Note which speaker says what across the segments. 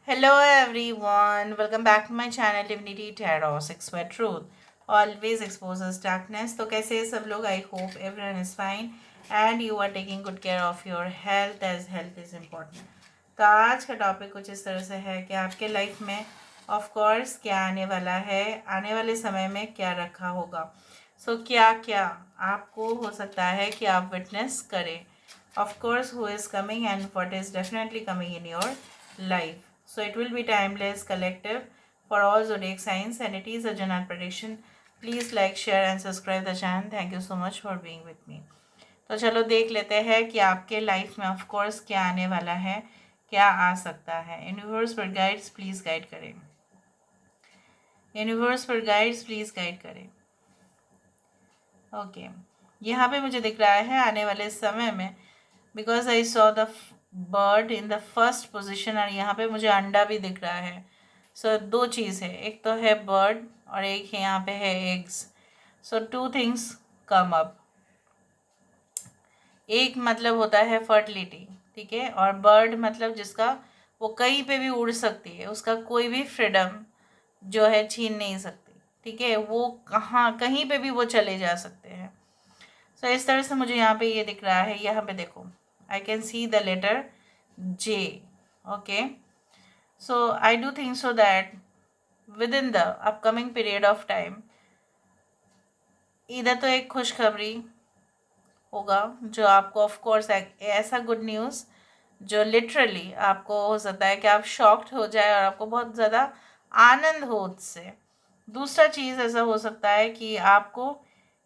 Speaker 1: Hello everyone, welcome back to my channel Divinity Tarot 6 Square Truth. Always exposes darkness. तो कैसे हैं सब लोग? I hope everyone is fine and you are taking good care of your health as health is important. तो आज का topic कुछ इस तरह से है कि आपके लाइफ में ऑफ कोर्स क्या आने वाला है, आने वाले समय में क्या रखा होगा. क्या क्या आपको हो सकता है कि आप विटनेस करें. Of course who is coming and what is definitely coming in your life. So it will be timeless, collective for all zodiac signs and it is a general prediction. Please like, share and subscribe the channel. Thank you so much for being with me. तो चलो देख लेते हैं कि आपके life में of course क्या आने वाला है, क्या आ सकता है. यूनिवर्स पर गाइड्स प्लीज़ गाइड करें. यूनिवर्स पर गाइड्स प्लीज़ गाइड करें. ओके, यहाँ पे मुझे दिख रहा है आने वाले समय में, because I saw the bird in the first position और यहाँ पे मुझे अंडा भी दिख रहा है. दो चीज़ है, एक तो है बर्ड और एक यहाँ पे है eggs. Two things come up. एक मतलब होता है फर्टिलिटी, ठीक है, और बर्ड मतलब जिसका वो कहीं पे भी उड़ सकती है, उसका कोई भी फ्रीडम जो है छीन नहीं सकती, ठीक है, वो कहाँ कहीं पे भी वो चले जा सकते हैं. इस तरह से मुझे यहाँ पे ये दिख रहा है. यहाँ पे देखो, I can see the letter J. Okay, so I do think so that within the upcoming period of time, इधर तो एक खुशखबरी होगा जो आपको ऑफ कोर्स ऐसा गुड न्यूज़ जो लिटरली आपको हो सकता है कि आप शॉक्ड हो जाए और आपको बहुत ज़्यादा आनंद हो उससे. दूसरा चीज़ ऐसा हो सकता है कि आपको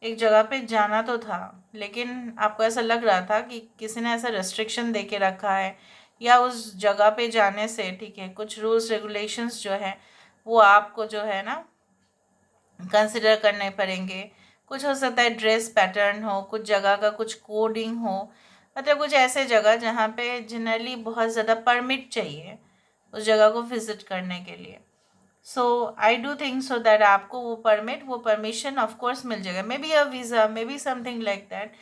Speaker 1: एक जगह पे जाना तो था, लेकिन आपको ऐसा लग रहा था कि किसी ने ऐसा रेस्ट्रिक्शन दे के रखा है, या उस जगह पे जाने से, ठीक है, कुछ रूल्स रेगुलेशंस जो है वो आपको जो है ना कंसिडर करने पड़ेंगे. कुछ हो सकता है ड्रेस पैटर्न हो, कुछ जगह का कुछ कोडिंग हो, मतलब कुछ ऐसे जगह जहाँ पे जनरली बहुत ज़्यादा परमिट चाहिए उस जगह को विज़िट करने के लिए. I do think so that आपको वो परमिट, वो परमिशन ऑफ कोर्स मिल जाएगा. Maybe a visa, maybe something like that.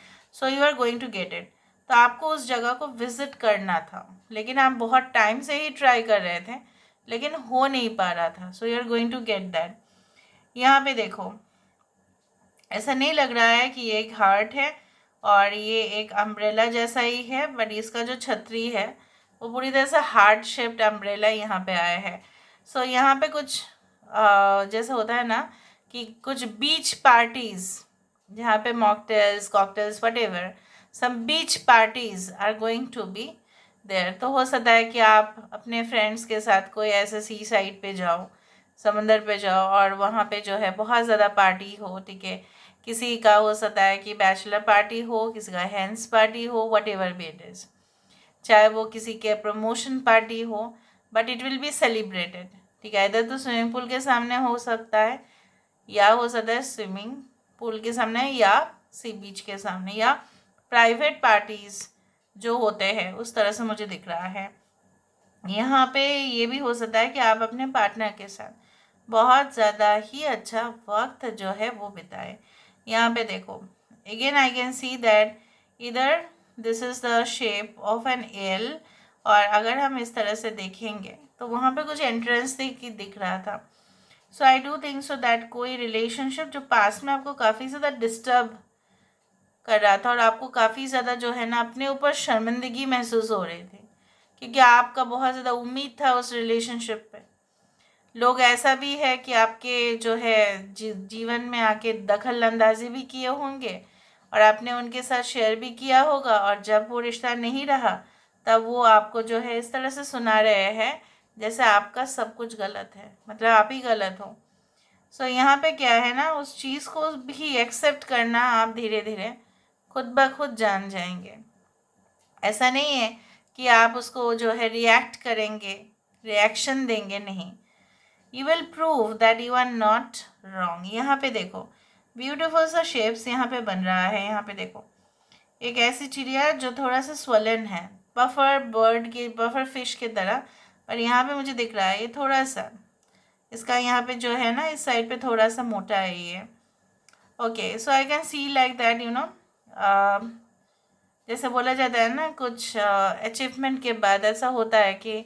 Speaker 1: You are going to get it. तो आपको उस जगह को विज़िट करना था, लेकिन आप बहुत टाइम से ही ट्राई कर रहे थे, लेकिन हो नहीं पा रहा था. You are going to get that. यहाँ पे देखो, ऐसा नहीं लग रहा है कि ये एक हार्ट है और ये एक अम्ब्रेला जैसा ही है, बट इसका जो छतरी है वो पूरी तरह से हार्ट शेप्ड अम्ब्रेला यहाँ पे आया है. यहाँ पे कुछ जैसा होता है ना कि कुछ बीच पार्टीज, जहाँ पे mocktails, cocktails, whatever, some beach parties are going to be there. तो हो सकता है कि आप अपने फ्रेंड्स के साथ कोई ऐसे सी साइड पे जाओ, समंदर पे जाओ और वहाँ पे जो है बहुत ज़्यादा पार्टी हो, ठीक है. किसी का हो सकता है कि बैचलर पार्टी हो, किसी का हैंड्स पार्टी हो, what ever be it is, चाहे वो किसी के प्रमोशन पार्टी हो, but it will be celebrated, ठीक है. इधर तो स्विमिंग पूल के सामने हो सकता है, या हो सकता है स्विमिंग पूल के सामने, या सी बीच के सामने, या प्राइवेट पार्टीज़ जो होते हैं उस तरह से मुझे दिख रहा है. यहाँ पे ये भी हो सकता है कि आप अपने पार्टनर के साथ बहुत ज़्यादा ही अच्छा वक्त जो है वो बिताए. यहाँ पे देखो, again I can see that इधर this is the shape of an L, और अगर हम इस तरह से देखेंगे तो वहाँ पे कुछ एंट्रेंस दिख रहा था. आई डू थिंक सो दैट कोई रिलेशनशिप जो पास में आपको काफ़ी ज़्यादा डिस्टर्ब कर रहा था और आपको काफ़ी ज़्यादा जो है ना अपने ऊपर शर्मिंदगी महसूस हो रही थी, क्योंकि आपका बहुत ज़्यादा उम्मीद था उस रिलेशनशिप पे. लोग ऐसा भी है कि आपके जो है जीवन में आके दखल अंदाजी भी किए होंगे और आपने उनके साथ शेयर भी किया होगा, और जब वो रिश्ता नहीं रहा तब वो आपको जो है इस तरह से सुना रहे हैं जैसे आपका सब कुछ गलत है, मतलब आप ही गलत हो. यहाँ पे क्या है ना, उस चीज़ को भी एक्सेप्ट करना आप धीरे धीरे खुद ब खुद जान जाएंगे. ऐसा नहीं है कि आप उसको जो है रिएक्ट करेंगे, रिएक्शन देंगे, नहीं. You will prove that you are not wrong. यहाँ पे देखो, ब्यूटीफुल सा शेप्स यहाँ पे बन रहा है. यहाँ पे देखो, एक ऐसी चिड़िया जो थोड़ा सा स्वलन है, बफर बर्ड की, बफर फिश की तरह, पर यहाँ पे मुझे दिख रहा है ये थोड़ा सा, इसका यहाँ पे जो है ना इस साइड पे थोड़ा सा मोटा है ये. Okay, I can C like that, you know, जैसे बोला जाता है ना, कुछ अचीवमेंट के बाद ऐसा होता है कि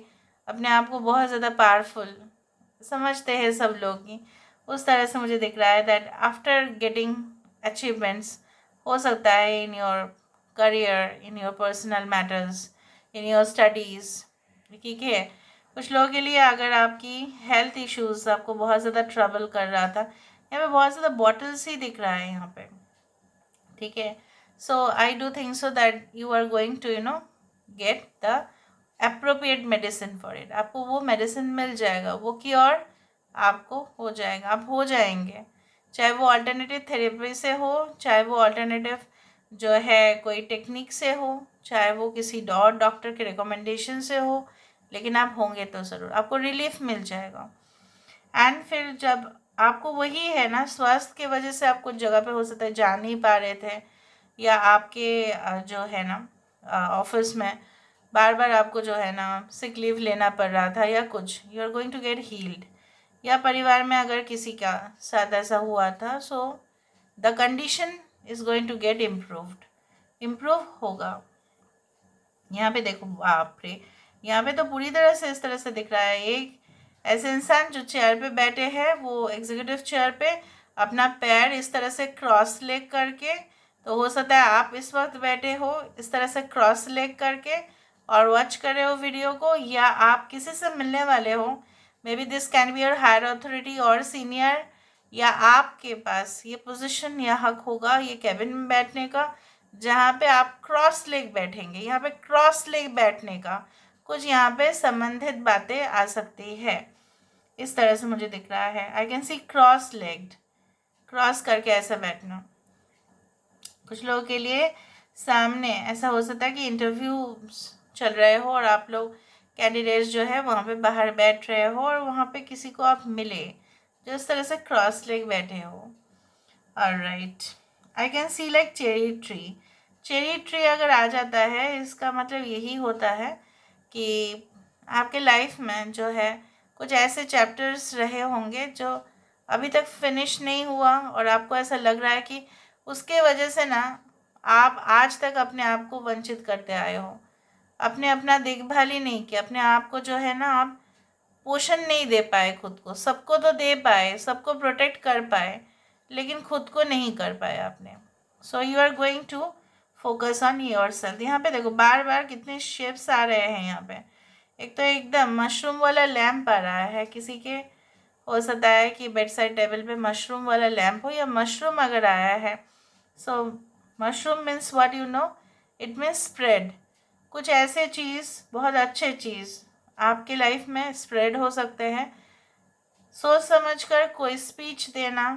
Speaker 1: अपने आप को बहुत ज़्यादा पावरफुल समझते हैं सब लोग ही, उस तरह से मुझे दिख रहा है दैट आफ्टर गेटिंग अचीवमेंट्स, हो सकता है in your career, in your personal matters, in your studies, ठीक है। कुछ लोगों के लिए अगर आपकी हेल्थ इश्यूज आपको बहुत ज़्यादा ट्रबल कर रहा था, यहाँ पे बहुत ज़्यादा बॉटल्स ही दिख रहा है यहाँ पे, ठीक है। So I do think so that you are going to get the appropriate medicine for it. आपको वो मेडिसिन मिल जाएगा, वो क्योर आपको हो जाएगा, आप हो जाएंगे। चाहे वो अल्टरनेटिव थेरेपी से हो, चाहे वो अल्टरनेटिव जो है कोई टेक्निक से हो, चाहे वो किसी डॉक्टर के रिकमेंडेशन से हो, लेकिन आप होंगे तो ज़रूर, आपको रिलीफ मिल जाएगा। एंड फिर जब आपको वही है ना, स्वास्थ्य की वजह से आप कुछ जगह पे हो सकता है जा नहीं पा रहे थे, या आपके जो है ना ऑफिस में बार बार आपको जो है ना सिक लीव लेना पड़ रहा था या कुछ, you are going to get healed. या परिवार में अगर किसी का साथ ऐसा हुआ था, so the condition is going to get improve होगा। यहाँ पे देखो, बाप रे, यहाँ पे तो पूरी तरह से इस तरह से दिख रहा है एक ऐसे इंसान जो चेयर पे बैठे हैं, वो एग्जीक्यूटिव चेयर पे अपना पैर इस तरह से क्रॉस लेग करके, तो हो सकता है आप इस वक्त बैठे हो इस तरह से क्रॉस लेग करके और वॉच कर रहे हो वीडियो को, या आप किसी से मिलने वाले हो, maybe this can be your higher authority और सीनियर, या आपके पास ये पोजीशन या हक होगा ये कैबिन में बैठने का जहाँ पे आप क्रॉस लेग बैठेंगे। यहाँ पे क्रॉस लेग बैठने का कुछ यहाँ पे संबंधित बातें आ सकती है, इस तरह से मुझे दिख रहा है। आई can C cross legged, cross करके ऐसा बैठना। कुछ लोगों के लिए सामने ऐसा हो सकता है कि इंटरव्यू चल रहे हो और आप लोग कैंडिडेट्स जो है वहाँ पे बाहर बैठ रहे हो और वहाँ पे किसी को आप मिले जो इस तरह से क्रॉस लेग बैठे हो। Alright, I can C like cherry tree. Cherry tree अगर आ जाता है, इसका मतलब यही होता है कि आपके लाइफ में जो है कुछ ऐसे चैप्टर्स रहे होंगे जो अभी तक फिनिश नहीं हुआ, और आपको ऐसा लग रहा है कि उसके वजह से ना आप आज तक अपने आप को वंचित करते आए हो, अपने अपना देखभाल ही नहीं किया, अपने आप को जो है ना आप पोषण नहीं दे पाए, खुद को, सबको तो दे पाए, सबको प्रोटेक्ट कर पाए, लेकिन खुद को नहीं कर पाए आपने। So you are going to focus on yourself. यहाँ पे देखो बार बार कितने शेप्स आ रहे हैं यहाँ पे। एक तो एकदम मशरूम वाला लैम्प आ रहा है, किसी के हो सकता है कि बेड साइड टेबल पे मशरूम वाला लैम्प हो, या मशरूम अगर आया है, so mushroom means what you know, it means spread. कुछ ऐसे चीज़, बहुत अच्छे चीज़ आपके लाइफ में स्प्रेड हो सकते हैं। सोच समझ कर कोई स्पीच देना,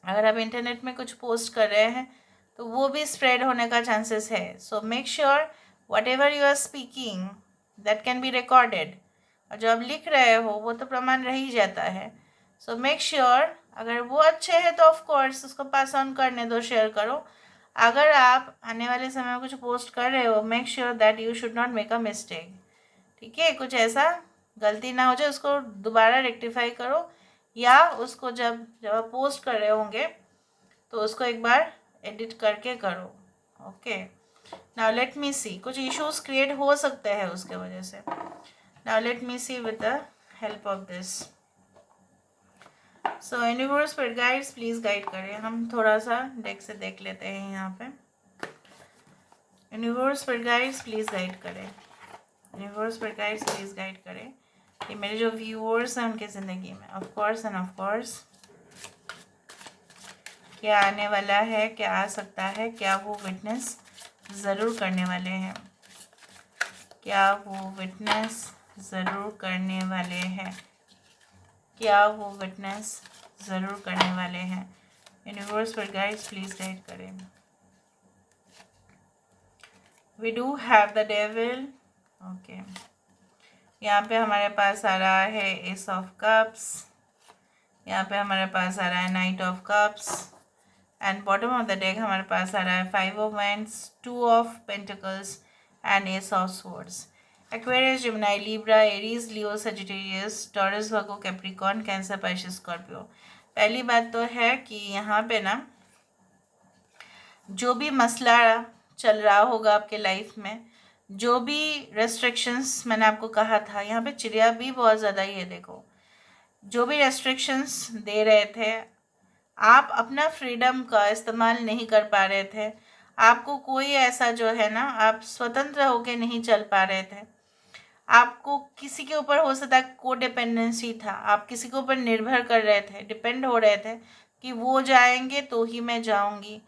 Speaker 1: अगर आप इंटरनेट में कुछ पोस्ट कर रहे हैं तो वो भी स्प्रेड होने का चांसेस है। So make sure whatever you are speaking that can be recorded, और जो आप लिख रहे हो वो तो प्रमाण रह ही जाता है। सो मेक श्योर अगर वो अच्छे हैं तो ऑफ कोर्स उसको पास ऑन करने दो, शेयर करो। अगर आप आने वाले समय में कुछ पोस्ट कर रहे हो, make sure that you should not make a mistake, ठीक है। कुछ ऐसा गलती ना हो जाए, उसको दोबारा रेक्टिफाई करो, या उसको जब जब आप पोस्ट कर रहे होंगे तो उसको एक बार एडिट करके करो। Okay, now let me see, कुछ इश्यूज क्रिएट हो सकते हैं उसके वजह से। Now let me see with the help of this. So universe पर गाइड्स प्लीज गाइड करें। हम थोड़ा सा डेक से देख लेते हैं यहाँ पे। यूनिवर्स पर गाइड्स प्लीज गाइड करें, यूनिवर्स पर गाइड्स प्लीज गाइड करें कि मेरे जो व्यूअर्स हैं उनके ज़िंदगी में of course end of course क्या आने वाला है, क्या आ सकता है, क्या वो विटनेस ज़रूर करने वाले हैं, क्या वो विटनेस ज़रूर करने वाले हैं, क्या वो विटनेस ज़रूर करने वाले हैं। यूनिवर्स पर गाइड्स प्लीज गाइड करें। We do have the devil. Okay, यहाँ पे हमारे पास आ रहा है एस ऑफ कप्स, यहाँ पे हमारे पास आ रहा है night of cups, and bottom of the deck हमारे पास आ रहा है 5 of wands, 2 of pentacles and S of swords. Aquarius, Gemini, Libra, Aries, Leo, Sagittarius, taurus, Virgo, Capricorn, cancer, Pisces, Scorpio. पहली बात तो है कि यहाँ पे ना जो भी मसला चल रहा होगा आपके लाइफ में, जो भी रेस्ट्रिक्शंस मैंने आपको कहा था, यहाँ पे चिड़िया भी बहुत ज़्यादा ही है, देखो जो भी रेस्ट्रिक्शंस दे रहे थे, आप अपना फ्रीडम का इस्तेमाल नहीं कर पा रहे थे। आपको कोई ऐसा जो है ना, आप स्वतंत्र होके नहीं चल पा रहे थे। आपको किसी के ऊपर हो सकता है कोडिपेंडेंसी था, आप किसी के ऊपर निर्भर कर रहे थे, डिपेंड हो रहे थे कि वो जाएंगे तो ही मैं जाऊंगी,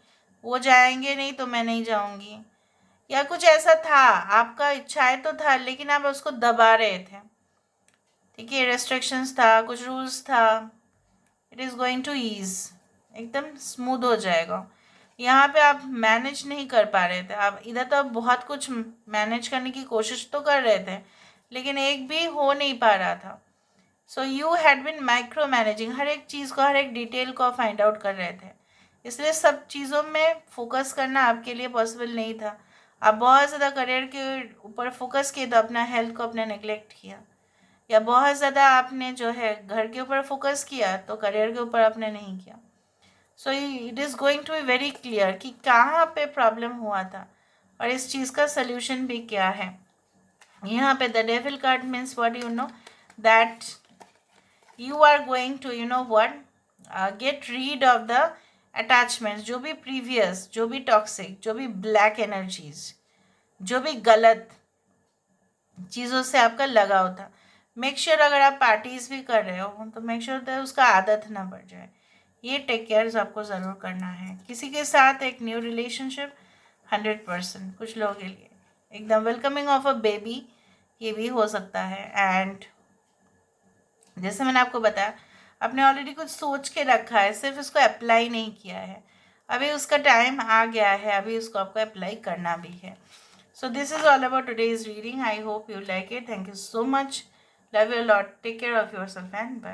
Speaker 1: वो जाएंगे नहीं तो मैं नहीं जाऊंगी, या कुछ ऐसा था। आपका इच्छाएं तो था लेकिन आप उसको दबा रहे थे। ठीक है, रेस्ट्रिक्शंस था, कुछ रूल्स था। It is going to ease, एकदम स्मूथ हो जाएगा। यहाँ पे आप मैनेज नहीं कर पा रहे थे, आप इधर तो आप बहुत कुछ मैनेज करने की कोशिश तो कर रहे थे लेकिन एक भी हो नहीं पा रहा था। So you had been micromanaging, हर एक चीज़ को, हर एक डिटेल को फाइंड आउट कर रहे थे, इसलिए सब चीज़ों में फोकस करना आपके लिए पॉसिबल नहीं था। आप बहुत ज़्यादा करियर के ऊपर फोकस किए तो अपना हेल्थ को अपने नेग्लेक्ट किया, या बहुत ज़्यादा आपने जो है घर के ऊपर फोकस किया तो करियर के ऊपर आपने नहीं किया। So it is going to be very clear कि कहाँ पे प्रॉब्लम हुआ था और इस चीज़ का सल्यूशन भी क्या है। यहाँ पे the devil card means what, you know that you are going to, you know what, get rid of the attachments, जो भी प्रीवियस, जो भी टॉक्सिक, जो भी ब्लैक एनर्जीज, जो भी गलत चीज़ों से आपका लगाव था। मेक श्योर अगर आप पार्टीज भी कर रहे हो तो मेक श्योर उसका आदत ना बढ़ जाए। ये टेक केयर आपको ज़रूर करना है। किसी के साथ एक न्यू रिलेशनशिप 100%, कुछ लोगों के लिए एकदम वेलकमिंग ऑफ अ बेबी, ये भी हो सकता है। एंड जैसे मैंने आपको बताया, आपने ऑलरेडी कुछ सोच के रखा है, सिर्फ उसको अप्लाई नहीं किया है। अभी उसका टाइम आ गया है, अभी उसको आपको अप्लाई करना भी है। So this is all about today's reading. I hope you like it. Thank you so much. Love you a lot. Take care of yourself and bye.